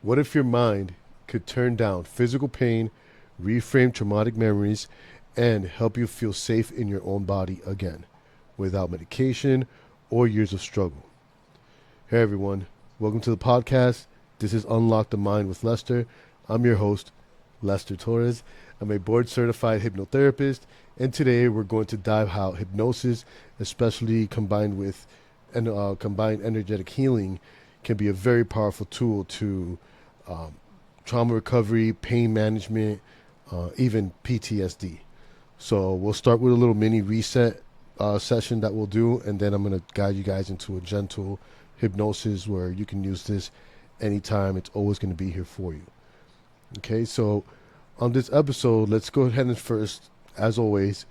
What if your mind could turn down physical pain, reframe traumatic memories, and help you feel safe in your own body again, without medication or years of struggle? Hey everyone, welcome to the podcast. This is Unlock the Mind with Lester. I'm your host, Lester Torres. I'm a board certified hypnotherapist, and today we're going to dive how hypnosis, especially combined energetic healing, can be a very powerful tool to um, trauma recovery, pain management, even PTSD. So we'll start with a little mini reset session that we'll do, and then I'm going to guide you guys into a gentle hypnosis where you can use this anytime. It's always going to be here for you. Okay, so on this episode, let's go ahead and first, as always,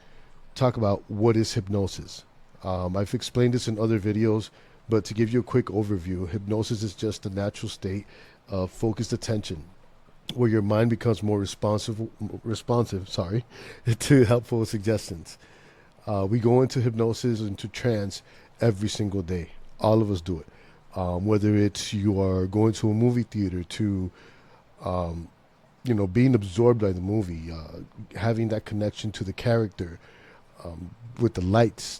talk about what is hypnosis. I've explained this in other videos, but to give you a quick overview, hypnosis is just the natural state of focused attention where your mind becomes more responsive, to helpful suggestions. We go into hypnosis, into trance every single day. All of us do it. Whether it's you are going to a movie theater to, um, being absorbed by the movie, having that connection to the character, with the lights,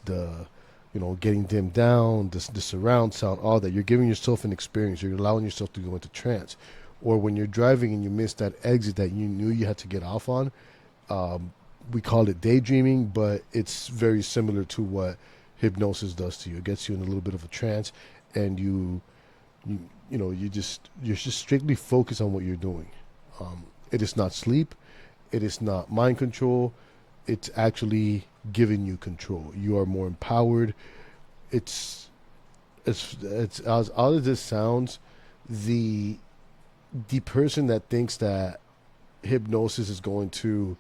getting dimmed down, the surround sound, all that. You're giving yourself an experience. You're allowing yourself to go into trance. Or when you're driving and you miss that exit that you knew you had to get off on, we call it daydreaming, but it's very similar to what hypnosis does to you. It gets you in a little bit of a trance, and you're just strictly focused on what you're doing. It is not sleep. It is not mind control. It's actually giving you control. You are more empowered. It's it's as odd as this sounds, the the person that thinks that hypnosis is going to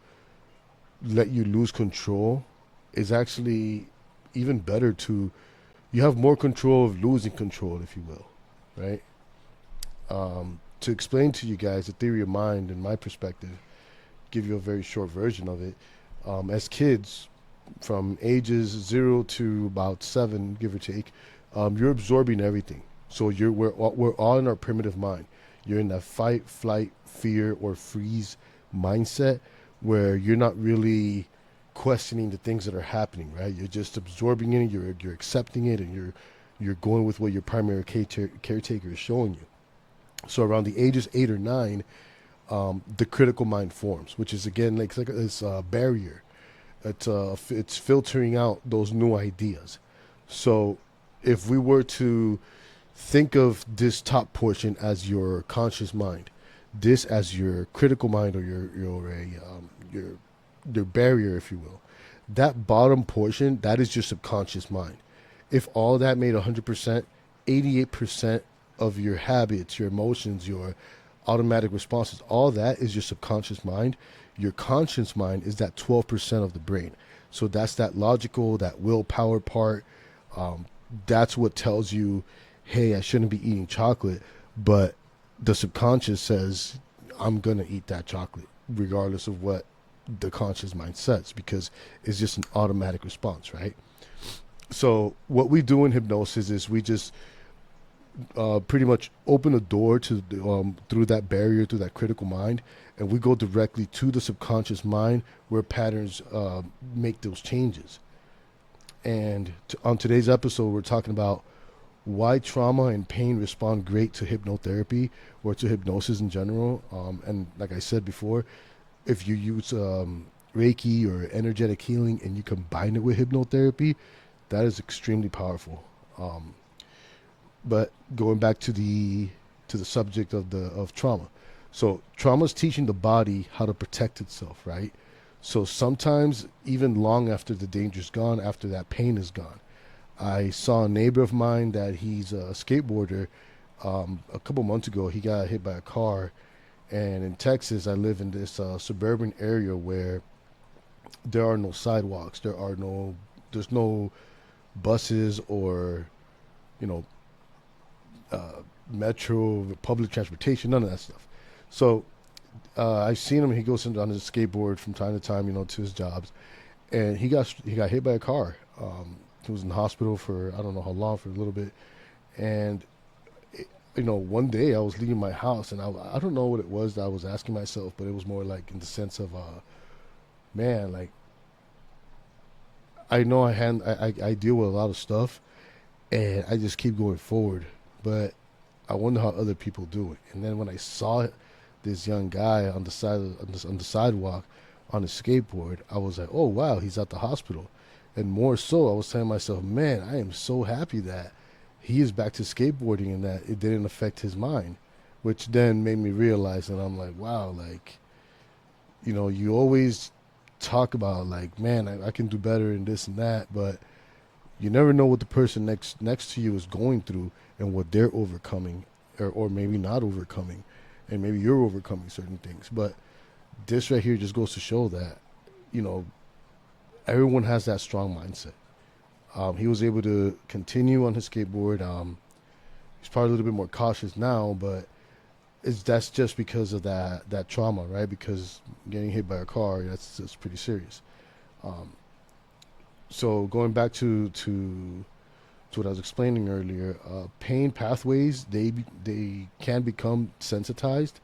let you lose control is actually even better. To You have more control of losing control, if you will, right? To explain to you guys the theory of mind and my perspective, give you a very short version of it. As kids, from ages 0 to about 7, give or take, you're absorbing everything. So we're all in our primitive mind. You're in that fight, flight, fear, or freeze mindset where you're not really questioning the things that are happening. Right? You're just absorbing it. You're accepting it, and you're going with what your primary caretaker is showing you. So around the ages 8 or 9, the critical mind forms, which is again like this barrier. It's filtering out those new ideas. So if we were to think of this top portion as your conscious mind, this as your critical mind, or your barrier, if you will, that bottom portion, that is your subconscious mind. If all that made 100%, 88% of your habits, your emotions, your automatic responses, all that is your subconscious mind. Your conscious mind is that 12% of the brain. So that's that logical, that willpower part. Um, that's what tells you, hey, I shouldn't be eating chocolate. But the subconscious says, I'm going to eat that chocolate, regardless of what the conscious mind says, because it's just an automatic response, right? So what we do in hypnosis is we just pretty much open a door to through that barrier, through that critical mind, and we go directly to the subconscious mind where patterns make those changes. And on today's episode, we're talking about why trauma and pain respond great to hypnotherapy or to hypnosis in general. And like I said before, if you use Reiki or energetic healing and you combine it with hypnotherapy, that is extremely powerful. But going back to the subject of trauma, so trauma is teaching the body how to protect itself, right? So sometimes even long after the danger's gone, after that pain is gone. I saw a neighbor of mine that he's a skateboarder. A couple months ago, he got hit by a car, and in Texas, I live in this suburban area where there are no sidewalks, there's no buses or you know metro, public transportation, none of that stuff. So I've seen him. He goes on his skateboard from time to time, to his jobs, and he got hit by a car. He was in the hospital for I don't know how long, for a little bit, and one day I was leaving my house, and I don't know what it was that I was asking myself, but it was more like in the sense of, man, like I know I deal with a lot of stuff, and I just keep going forward, but I wonder how other people do it. And then when I saw this young guy on the on the sidewalk on a skateboard, I was like, oh wow, he's at the hospital. And more so, I was telling myself, man, I am so happy that he is back to skateboarding and that it didn't affect his mind, which then made me realize, and I'm like, wow, like you always talk about like, man, I can do better in this and that, but you never know what the person next to you is going through and what they're overcoming, or maybe not overcoming, and maybe you're overcoming certain things. But this right here just goes to show that you know everyone has that strong mindset. He was able to continue on his skateboard. He's probably a little bit more cautious now, but that's just because of that trauma, right? Because getting hit by a car, that's pretty serious. Um, so going back to what I was explaining earlier, pain pathways they can become sensitized.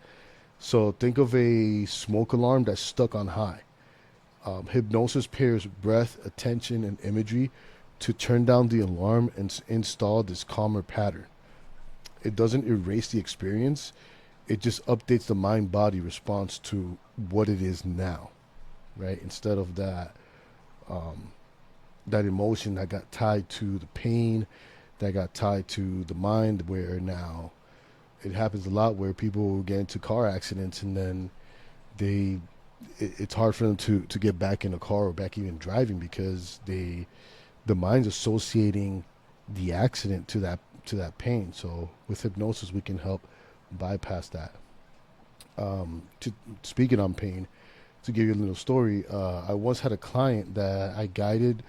So think of a smoke alarm that's stuck on high. Hypnosis pairs breath, attention, and imagery to turn down the alarm and install this calmer pattern. It doesn't erase the experience; it just updates the mind body response to what it is now, right? Instead of um, that emotion that got tied to the pain, that got tied to the mind, where now it happens a lot where people get into car accidents and then they it's hard for them to get back in a car or back even driving because the mind's associating the accident to that pain. So with hypnosis we can help bypass that. To speaking on pain, to give you a little story, I once had a client that I guided.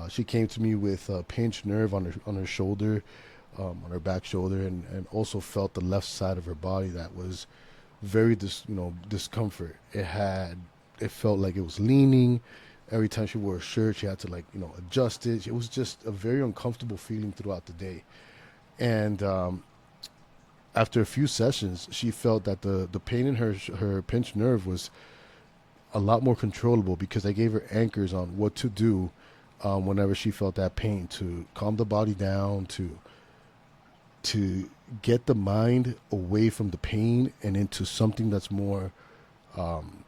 She came to me with a pinched nerve on her shoulder, on her back shoulder, and also felt the left side of her body that was very discomfort. It felt like it was leaning. Every time she wore a shirt, she had to like adjust it. It was just a very uncomfortable feeling throughout the day. And after a few sessions, she felt that the pain in her pinched nerve was a lot more controllable because I gave her anchors on what to do whenever she felt that pain to calm the body down, to get the mind away from the pain and into something that's more um,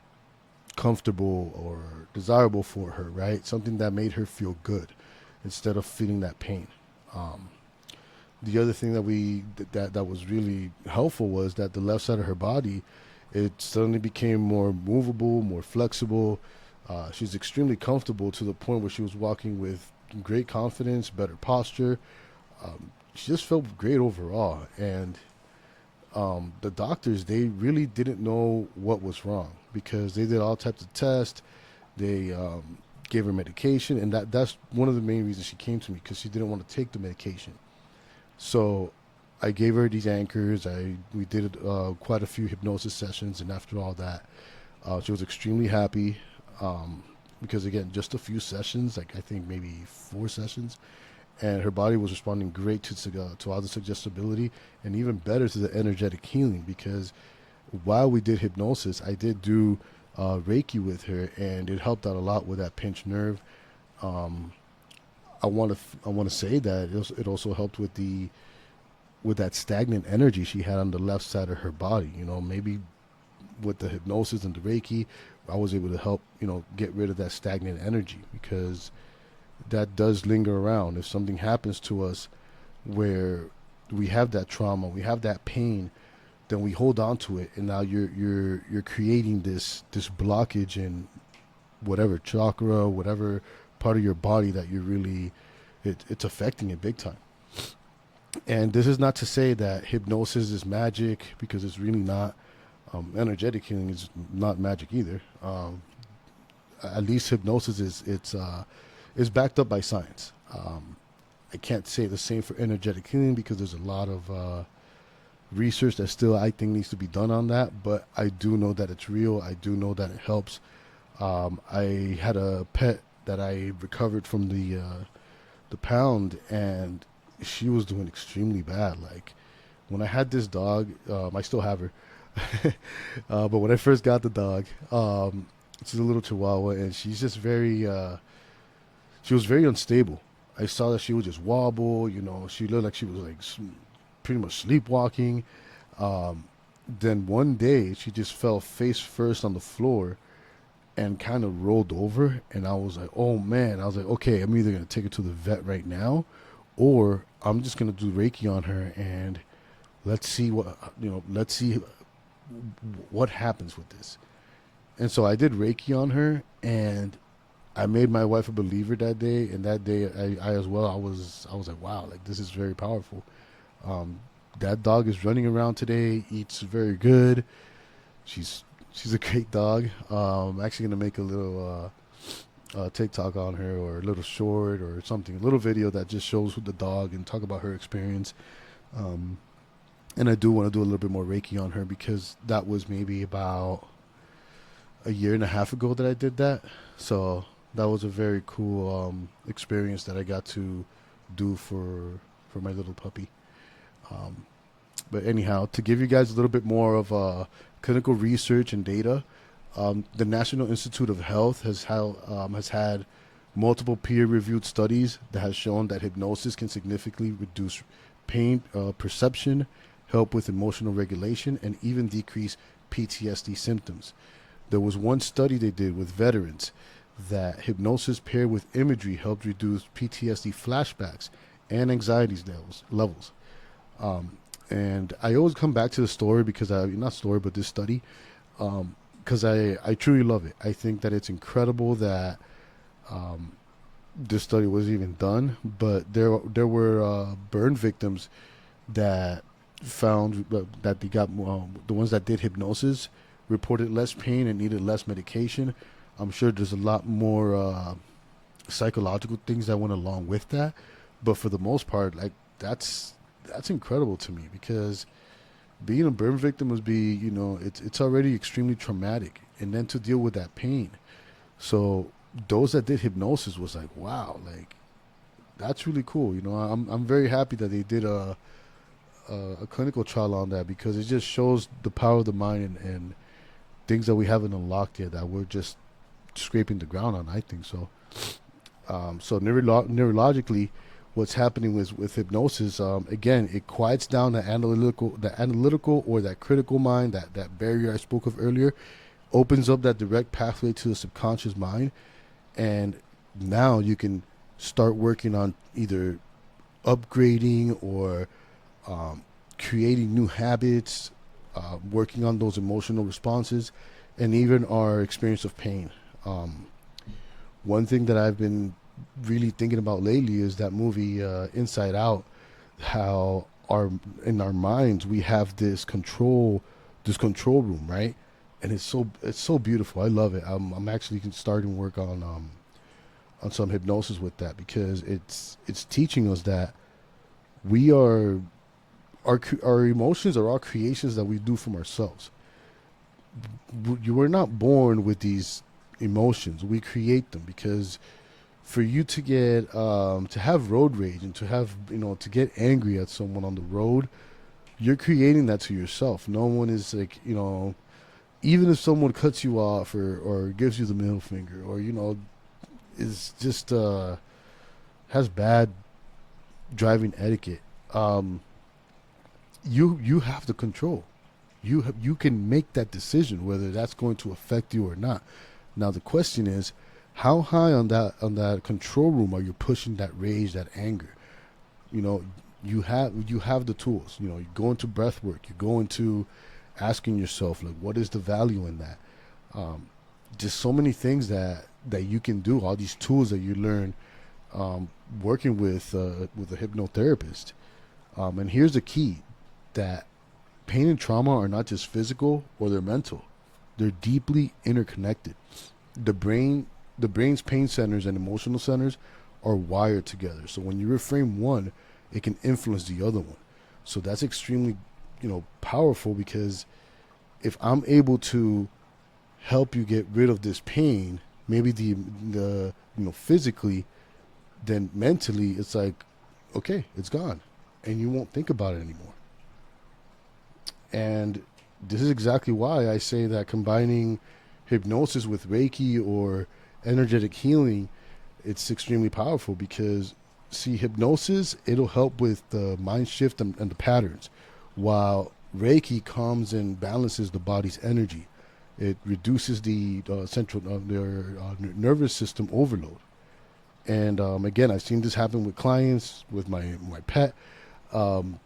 comfortable or desirable for her, right? Something that made her feel good instead of feeling that pain. Um, the other thing that was really helpful was that the left side of her body, it suddenly became more movable, more flexible. She's extremely comfortable to the point where she was walking with great confidence, better posture. She just felt great overall. And the doctors, they really didn't know what was wrong because they did all types of tests. They gave her medication, and that's one of the main reasons she came to me because she didn't want to take the medication. So I gave her these anchors. We did quite a few hypnosis sessions, and after all that, she was extremely happy because again, just a few sessions, like I think maybe 4 sessions, and her body was responding great to all the suggestibility, and even better to the energetic healing. Because while we did hypnosis, I did do Reiki with her, and it helped out a lot with that pinched nerve. Um, I want to say that it also helped with that stagnant energy she had on the left side of her body. Maybe with the hypnosis and the Reiki, I was able to help get rid of that stagnant energy because that does linger around. If something happens to us where we have that trauma, we have that pain, then we hold on to it, and now you're creating this blockage in whatever chakra, whatever part of your body that you're really it's affecting it big time. And this is not to say that hypnosis is magic because it's really not. Energetic healing is not magic either. At least hypnosis is backed up by science. I can't say the same for energetic healing because there's a lot of research that still I think needs to be done on that. But I do know that it's real. I do know that it helps. I had a pet that I recovered from the pound, and she was doing extremely bad. Like When I had this dog, I still have her. But when I first got the dog, she's a little Chihuahua, and she's just very. She was very unstable. I saw that she would just wobble. You know, she looked like she was like pretty much sleepwalking. Um, then one day, she just fell face first on the floor and kind of rolled over. And I was like, oh man. I was like, okay, I'm either gonna take her to the vet right now, or I'm just gonna do Reiki on her and let's see let's see what happens with this. And so I did Reiki on her, and I made my wife a believer that day. And that day, I as well, I was like, wow, like this is very powerful. Um, that dog is running around today, eats very good. She's she's a great dog. I'm actually gonna make a little TikTok on her, or a little short or something, a little video that just shows the dog and talk about her experience. Um, and I do want to do a little bit more Reiki on her, because that was maybe about a year and a half ago that I did that. So that was a very cool experience that I got to do for my little puppy. Um, but anyhow, to give you guys a little bit more of clinical research and data, the National Institute of Health has had multiple peer-reviewed studies that has shown that hypnosis can significantly reduce pain perception, help with emotional regulation, and even decrease PTSD symptoms. There was one study they did with veterans that hypnosis paired with imagery helped reduce PTSD flashbacks and anxiety levels. Um, and I always come back to the story, because not story, but this study, because I truly love it. I think that it's incredible that um, this study was even done. But there were burn victims that found that they got the ones that did hypnosis reported less pain and needed less medication. I'm sure there's a lot more psychological things that went along with that, but for the most part, like that's incredible to me, because being a burn victim must be, it's already extremely traumatic, and then to deal with that pain. So those that did hypnosis was like, wow, like that's really cool. I'm very happy that they did a clinical trial on that, because it just shows the power of the mind, and things that we haven't unlocked yet that we're just scraping the ground on. I think so. So neurologically, what's happening with hypnosis, again, it quiets down the analytical or that critical mind, that barrier I spoke of earlier, opens up that direct pathway to the subconscious mind, and now you can start working on either upgrading or creating new habits, working on those emotional responses, and even our experience of pain. Um, One thing that I've been really thinking about lately is that movie Inside Out. How our in our minds we have this control room, right? And it's so beautiful. I love it. I'm actually starting work on some hypnosis with that, because it's teaching us that we are our emotions are all creations that we do from ourselves. You were not born with these emotions. We create them, because for you to get to have road rage, and to have to get angry at someone on the road, you're creating that to yourself. No one is like, even if someone cuts you off, or gives you the middle finger, or is just has bad driving etiquette, um you have the control. You can make that decision whether that's going to affect you or not. Now the question is, how high on that control room are you pushing that rage, that anger? You know, you have the tools. You go into breath work. You go into asking yourself, like, what is the value in that? Um, just so many things that you can do. All these tools that you learn working with a hypnotherapist. And here's the key: that pain and trauma are not just physical or they're mental. They're deeply interconnected. The brain, the brain's pain centers and emotional centers are wired together. So when you reframe one, it can influence the other one. So that's extremely, powerful, because if I'm able to help you get rid of this pain, maybe the physically, then mentally it's like, okay, it's gone, and you won't think about it anymore. And this is exactly why I say that combining hypnosis with Reiki or energetic healing, it's extremely powerful because, see, hypnosis, it'll help with the mind shift and the patterns, while Reiki calms and balances the body's energy. It reduces the central their nervous system overload. And again, I've seen this happen with clients, with my pet. Um,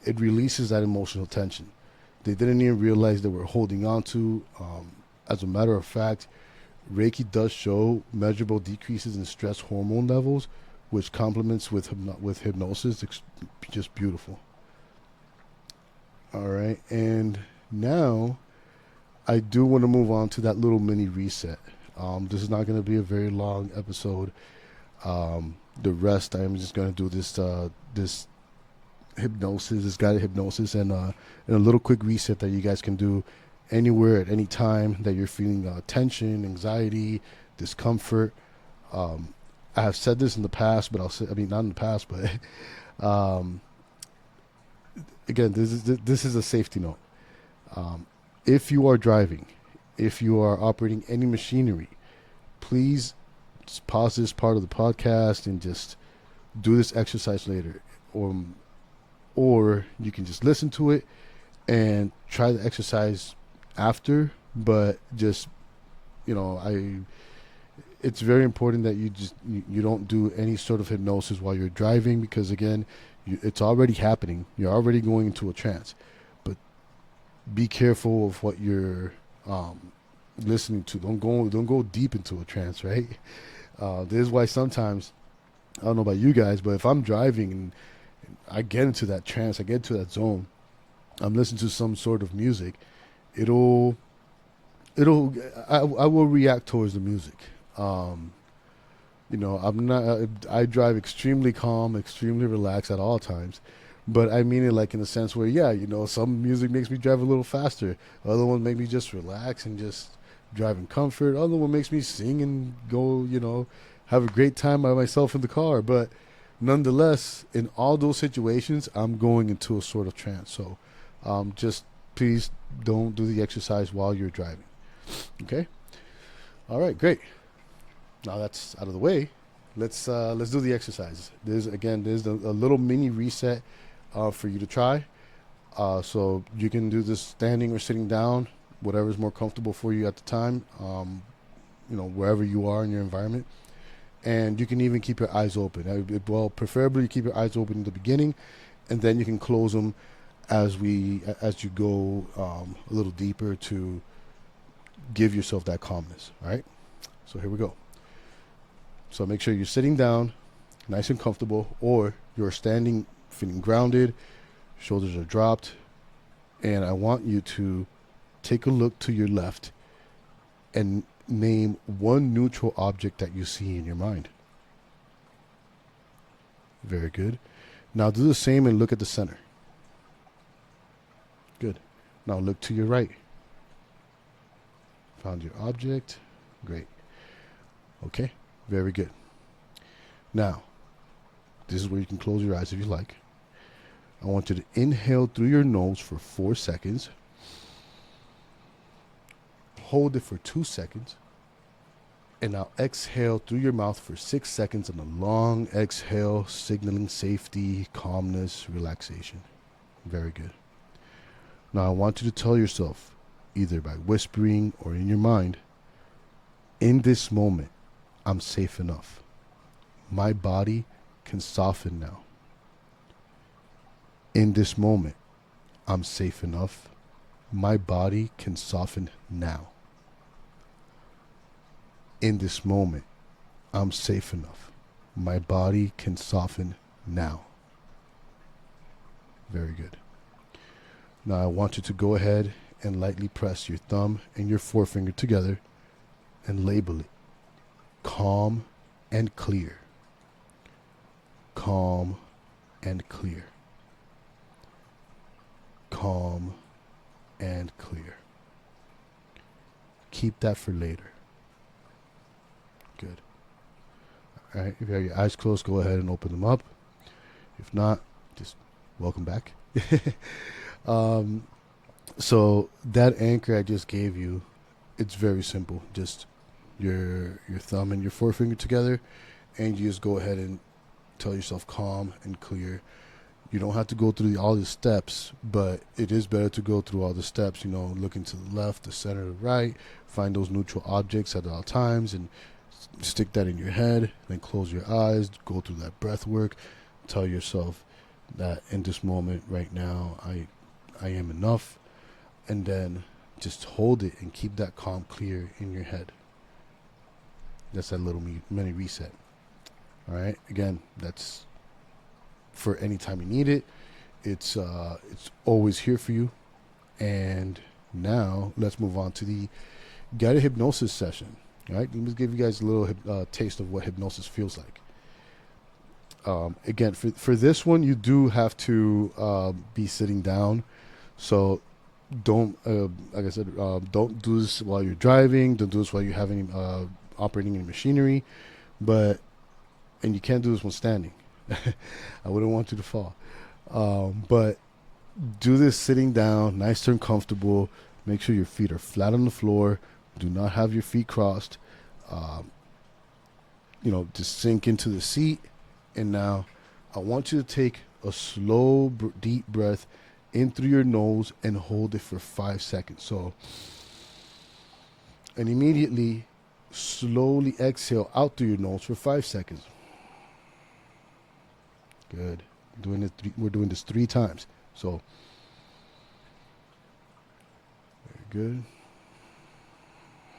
it releases that emotional tension they didn't even realize they were holding on to. As a matter of fact, Reiki does show measurable decreases in stress hormone levels, which complements with hypnosis. It's just beautiful. All right, and now I do want to move on to that little mini reset. This is not going to be a very long episode. The rest, I'm just going to do this hypnosis, this guided hypnosis, and a little quick reset that you guys can do anywhere at any time that you're feeling tension, anxiety, discomfort. I have said this in the past, but not in the past, but again, this is a safety note. If you are driving, if you are operating any machinery, please just pause this part of the podcast and just do this exercise later, or you can just listen to it and try the exercise after. But just, it's very important that you don't do any sort of hypnosis while you're driving, because again, it's already happening. You're already going into a trance. But be careful of what you're listening to. Don't go deep into a trance, right? This is why sometimes, I don't know about you guys, but if I'm driving and I get into that trance, I get into that zone, I'm listening to some sort of music, I will react towards the music. I drive extremely calm, extremely relaxed at all times, but I mean it like in a sense where, some music makes me drive a little faster, other ones make me just relax and just drive in comfort, other one makes me sing and go, have a great time by myself in the car. But nonetheless, in all those situations, I'm going into a sort of trance. So just please don't do the exercise while you're driving. Okay? All right, great. Now that's out of the way. Let's do the exercise. There's a little mini reset for you to try. So you can do this standing or sitting down, whatever is more comfortable for you at the time, wherever you are in your environment. And you can even keep your eyes open. Well, preferably keep your eyes open in the beginning, and then you can close them as you go a little deeper to give yourself that calmness. All right? So here we go. So make sure you're sitting down, nice and comfortable, or you're standing, feeling grounded, shoulders are dropped, and I want you to take a look to your left and name one neutral object that you see in your mind. Very good. Now do the same and look at the center. Good. Now look to your right. Found your object. Great. Okay. Very good. Now, this is where you can close your eyes if you like. I want you to inhale through your nose for 4 seconds. Hold it for 2 seconds. And now exhale through your mouth for 6 seconds on a long exhale, signaling safety, calmness, relaxation. Very good. Now I want you to tell yourself, either by whispering or in your mind, in this moment, I'm safe enough. My body can soften now. In this moment, I'm safe enough. My body can soften now. In this moment, I'm safe enough. My body can soften now. Very good. Now I want you to go ahead and lightly press your thumb and your forefinger together and label it calm and clear. Calm and clear. Calm and clear. Keep that for later. Good. All right, if you have your eyes closed, go ahead and open them up. If not, just welcome back. So that anchor I just gave you, it's very simple. Just your thumb and your forefinger together, and you just go ahead and tell yourself calm and clear. You don't have to go through all the steps, but it is better to go through all the steps. Looking to the left, the center, the right, find those neutral objects at all times, and stick that in your head. Then close your eyes, go through that breath work. Tell yourself that in this moment, right now, I am enough, and then just hold it and keep that calm, clear in your head. That's that little mini reset. All right. Again, that's for any time you need it. It's always here for you. And now let's move on to the guided hypnosis session. All right. Let me give you guys a little taste of what hypnosis feels like. Again, for this one, you do have to be sitting down. So don't, like I said, don't do this while you're driving. Don't do this while you're having operating any machinery. And you can't do this when standing. I wouldn't want you to fall. But do this sitting down, nice and comfortable. Make sure your feet are flat on the floor. Do not have your feet crossed. Just sink into the seat. And now I want you to take a slow, deep breath in through your nose and hold it for 5 seconds. And immediately slowly exhale out through your nose for 5 seconds. Good. We're doing this 3 times. So, very good.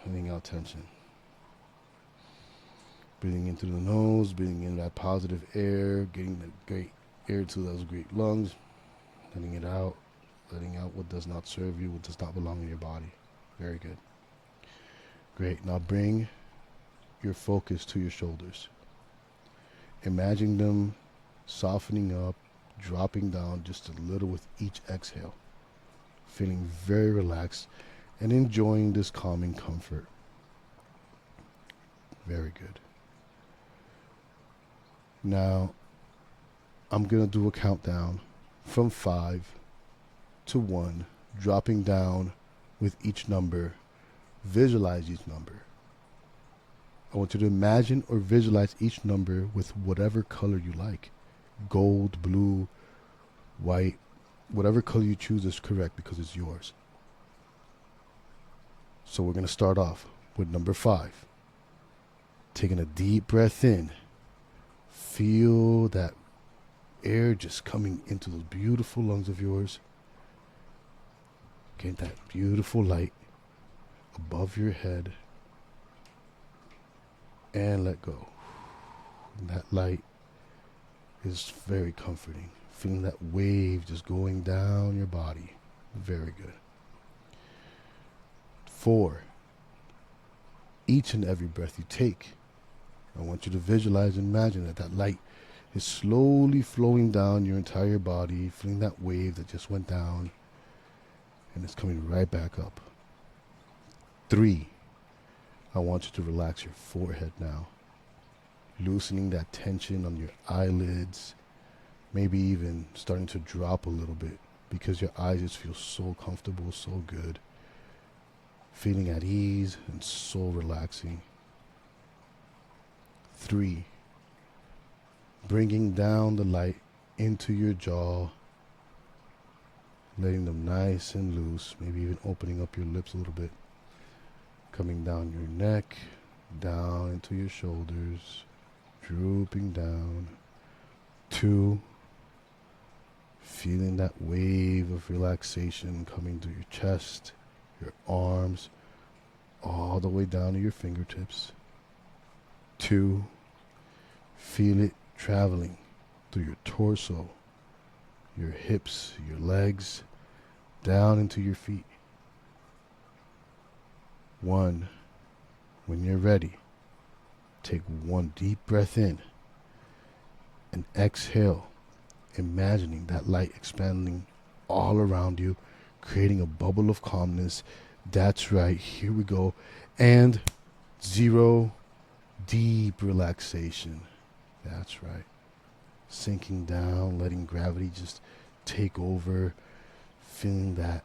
Letting out tension. Breathing in through the nose, breathing in that positive air, getting the great air to those great lungs. Letting it out. Letting out what does not serve you, what does not belong in your body. Very good. Great. Now bring your focus to your shoulders. Imagine them softening up, dropping down just a little with each exhale. Feeling very relaxed and enjoying this calming comfort. Very good. Now, I'm going to do a countdown from 5 to 1, dropping down with each number. Visualize each number. I want you to imagine or visualize each number with whatever color you like. Gold, blue, white, whatever color you choose is correct because it's yours. So we're going to start off with number 5. Taking a deep breath in. Feel that air just coming into those beautiful lungs of yours. Get that beautiful light above your head. And let go. And that light is very comforting. Feeling that wave just going down your body. Very good. 4. Each and every breath you take, I want you to visualize and imagine that light is slowly flowing down your entire body, feeling that wave that just went down, and it's coming right back up. 3. I want you to relax your forehead now, loosening that tension on your eyelids, maybe even starting to drop a little bit because your eyes just feel so comfortable, so good, feeling at ease and so relaxing. 3. Bringing down the light into your jaw, letting them nice and loose, maybe even opening up your lips a little bit. Coming down your neck, down into your shoulders, drooping down. 2. Feeling that wave of relaxation coming through your chest, your arms, all the way down to your fingertips. 2. Feel it traveling through your torso, your hips, your legs, down into your feet. 1. When you're ready, take 1 deep breath in and exhale, imagining that light expanding all around you, creating a bubble of calmness. That's right. Here we go. And 0. Deep relaxation. That's right. Sinking down, letting gravity just take over, feeling that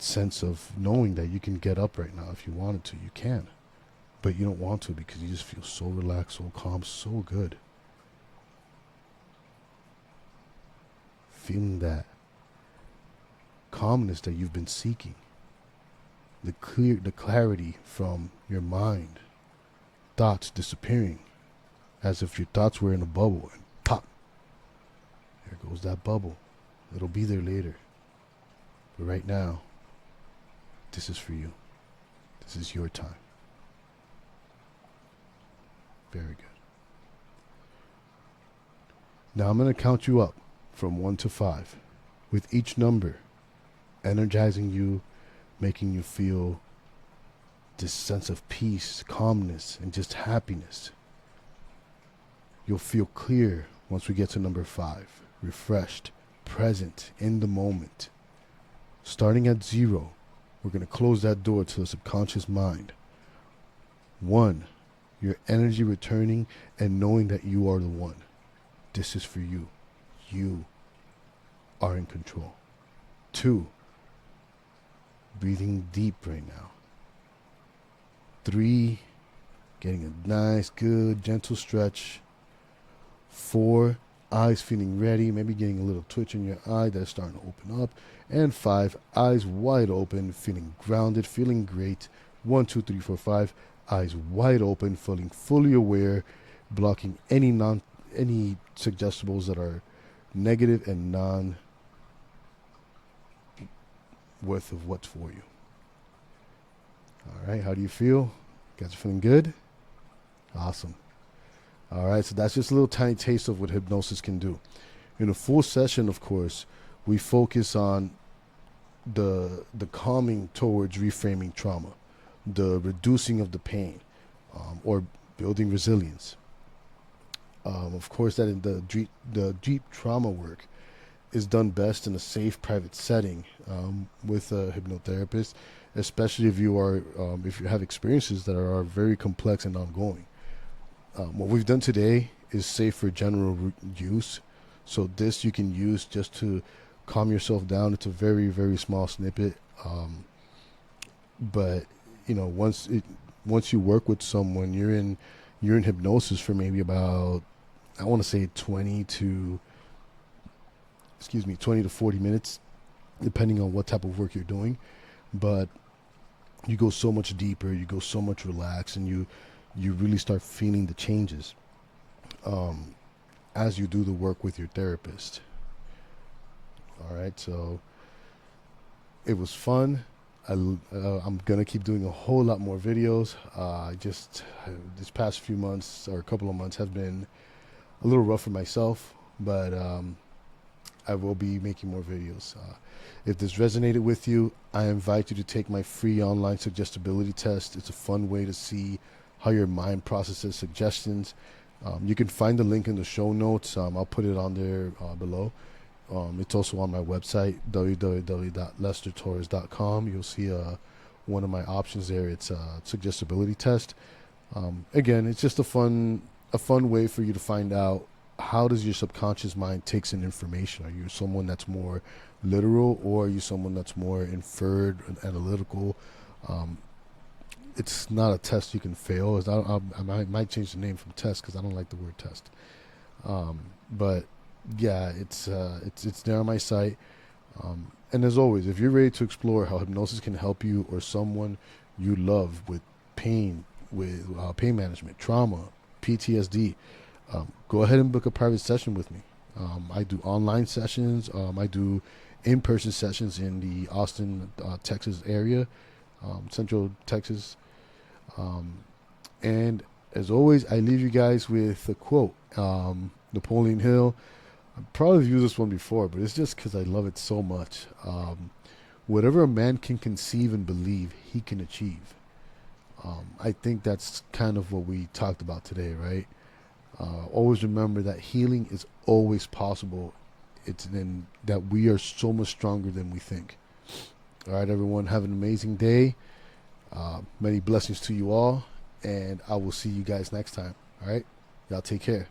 sense of knowing that you can get up right now if you wanted to. You can, but you don't want to because you just feel so relaxed, so calm, so good. Feeling that calmness that you've been seeking, the clarity from your mind, thoughts disappearing, as if your thoughts were in a bubble, and pop, there goes that bubble. It'll be there later, but right now, this is for you. This is your time. Very good. Now I'm going to count you up from 1 to 5, with each number energizing you, making you feel this sense of peace, calmness, and just happiness. You'll feel clear once we get to number 5, refreshed, present, in the moment. Starting at 0, we're going to close that door to the subconscious mind. 1, your energy returning and knowing that you are the one. This is for you. You are in control. 2, breathing deep right now. 3, getting a nice, good, gentle stretch. 4, eyes feeling ready, maybe getting a little twitch in your eye that's starting to open up. And 5, eyes wide open, feeling grounded, feeling great. 1, 2, 3, 4, 5, eyes wide open, feeling fully aware, blocking any suggestibles that are negative and non worth of what's for you. All right, how do you feel? You guys are feeling good? Awesome. All right, so that's just a little tiny taste of what hypnosis can do. In a full session, of course, we focus on the calming towards reframing trauma, the reducing of the pain, or building resilience. Of course, that in the deep trauma work is done best in a safe, private setting with a hypnotherapist, especially if you have experiences that are very complex and ongoing. What we've done today is safe for general use, so this you can use just to calm yourself down. It's a very, very small snippet, but once you work with someone, you're in hypnosis for maybe about, I want to say 20 to 40 minutes, depending on what type of work you're doing. But you go so much deeper, you go so much relaxed, and you really start feeling the changes as you do the work with your therapist. All right, so it was fun. I'm gonna keep doing a whole lot more videos. This past few months or a couple of months have been a little rough for myself, but I will be making more videos. If this resonated with you, I invite you to take my free online suggestibility test. It's a fun way to see how your mind processes suggestions. You can find the link in the show notes. I'll put it on there below. It's also on my website, www.lestertorres.com. You'll see one of my options there. It's a suggestibility test. Again, it's just a fun way for you to find out how does your subconscious mind takes in information. Are you someone that's more literal, or are you someone that's more inferred and analytical? It's not a test you can fail. I might change the name from test because I don't like the word test. But yeah, it's there on my site. And as always, if you're ready to explore how hypnosis can help you or someone you love with pain management, trauma, PTSD, go ahead and book a private session with me. I do online sessions. I do in-person sessions in the Austin, Texas area, Central Texas. And as always, I leave you guys with a quote. Napoleon Hill. I've probably used this one before, but it's just because I love it so much. Whatever a man can conceive and believe, he can achieve. I think that's kind of what we talked about today, right? Always remember that healing is always possible. It's in that we are so much stronger than we think. All right, everyone, have an amazing day. Many blessings to you all, and I will see you guys next time. All right, y'all take care.